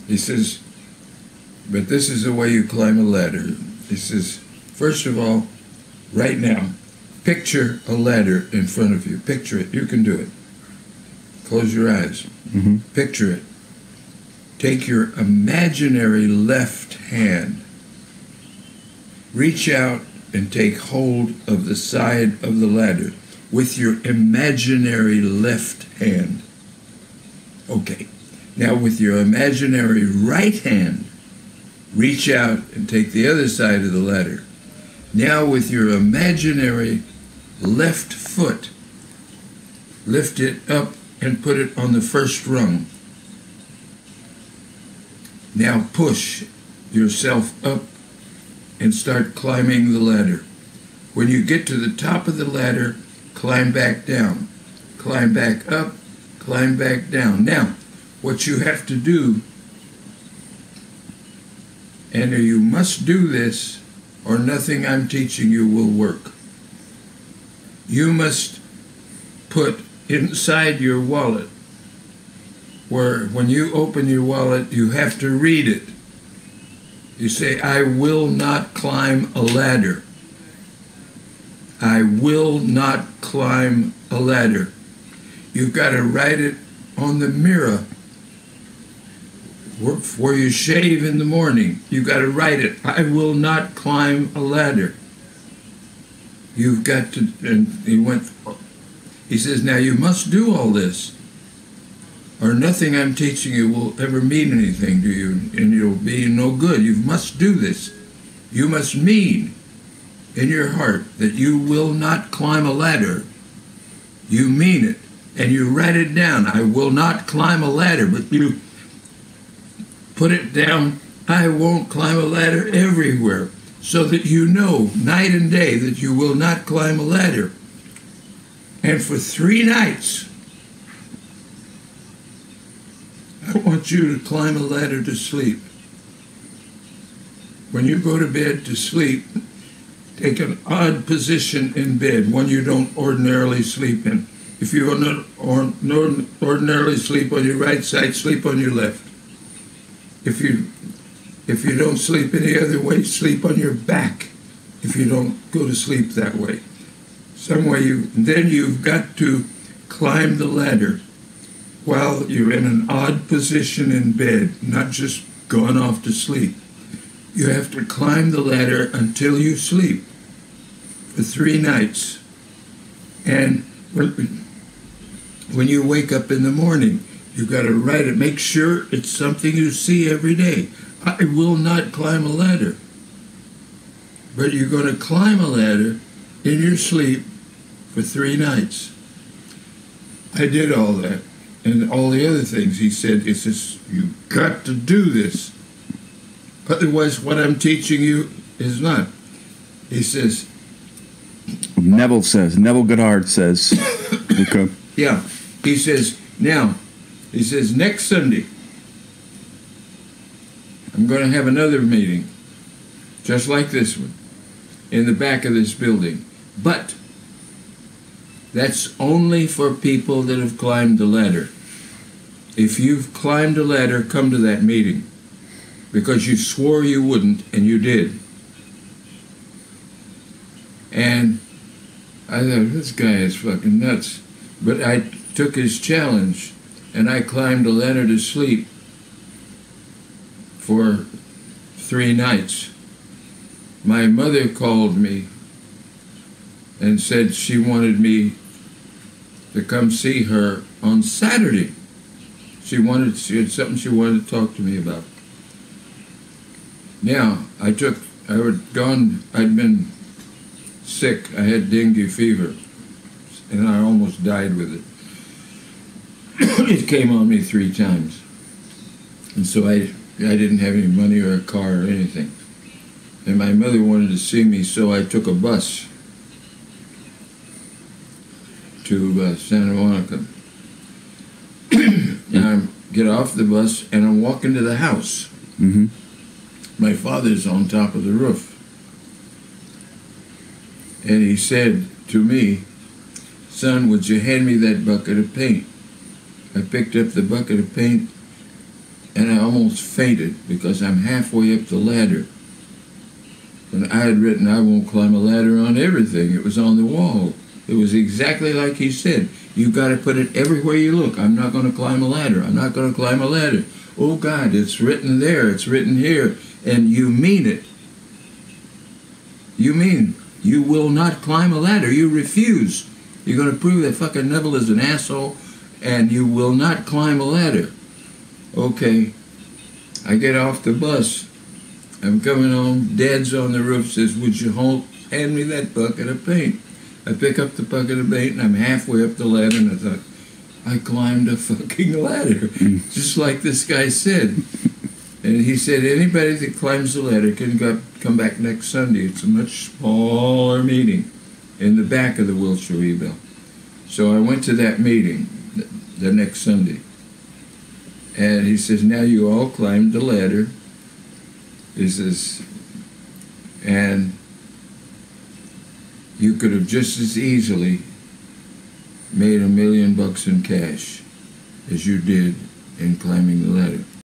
He says, but this is the way you climb a ladder. He says, first of all, right now, picture a ladder in front of you. Picture it. You can do it. Close your eyes. Mm-hmm. Picture it. Take your imaginary left hand. Reach out and take hold of the side of the ladder with your imaginary left hand. Okay. Now with your imaginary right hand, reach out and take the other side of the ladder. Now with your imaginary left foot, lift it up and put it on the first rung. Now push yourself up and start climbing the ladder. When you get to the top of the ladder, climb back down. Climb back up, climb back down. Now, what you have to do, and you must do this, or nothing I'm teaching you will work. You must put inside your wallet, where when you open your wallet, you have to read it. You say, I will not climb a ladder. I will not climb a ladder. You've got to write it on the mirror where you shave in the morning. You've got to write it. I will not climb a ladder. You've got to, and he says, now you must do all this, or nothing I'm teaching you will ever mean anything to you, and you'll be no good. You must do this. You must mean in your heart that you will not climb a ladder. You mean it, and you write it down. I will not climb a ladder, but you put it down. I won't climb a ladder everywhere, so that you know night and day that you will not climb a ladder. And for 3 nights, I want you to climb a ladder to sleep. When you go to bed to sleep, take an odd position in bed, one you don't ordinarily sleep in. If you don't ordinarily sleep on your right side, sleep on your left. If you don't sleep any other way, sleep on your back. If you don't go to sleep that way, then you've got to climb the ladder while you're in an odd position in bed, not just going off to sleep. You have to climb the ladder until you sleep for 3 nights. And when you wake up in the morning, you've got to write it. Make sure it's something you see every day. I will not climb a ladder. But you're going to climb a ladder in your sleep for 3 nights. I did all that. And all the other things. He said, it's just, you've got to do this. Otherwise, what I'm teaching you is not. He says, Neville Goddard says, okay. Yeah. He says, next Sunday, I'm going to have another meeting, just like this one, in the back of this building. But that's only for people that have climbed the ladder. If you've climbed a ladder, come to that meeting, because you swore you wouldn't, and you did. And I thought, this guy is fucking nuts. But I took his challenge, and I climbed a ladder to sleep for 3 nights. My mother called me and said she wanted me to come see her on Saturday. She had something she wanted to talk to me about. Now, I'd been sick. I had dengue fever, and I almost died with it. It came on me 3 times. And so I didn't have any money or a car or anything. And my mother wanted to see me, so I took a bus to Santa Monica. And I get off the bus, and I'm walking to the house. Mm-hmm. My father's on top of the roof. And he said to me, son, would you hand me that bucket of paint? I picked up the bucket of paint, and I almost fainted because I'm halfway up the ladder. And I had written, I won't climb a ladder on everything. It was on the wall. It was exactly like he said. You got to put it everywhere you look. I'm not going to climb a ladder. I'm not going to climb a ladder. Oh, God, it's written there. It's written here. And you mean it. You mean you will not climb a ladder. You refuse. You're going to prove that fucking Neville is an asshole, and you will not climb a ladder. Okay. I get off the bus. I'm coming home. Dad's on the roof, says, would you hand me that bucket of paint? I pick up the bucket of paint, and I'm halfway up the ladder, and I thought, I climbed a fucking ladder, just like this guy said. And he said, anybody that climbs the ladder can come back next Sunday. It's a much smaller meeting in the back of the Wilshire Rebuild. So I went to that meeting the next Sunday. And he says, now you all climbed the ladder. He says, and you could have just as easily made $1 million in cash as you did in climbing the ladder.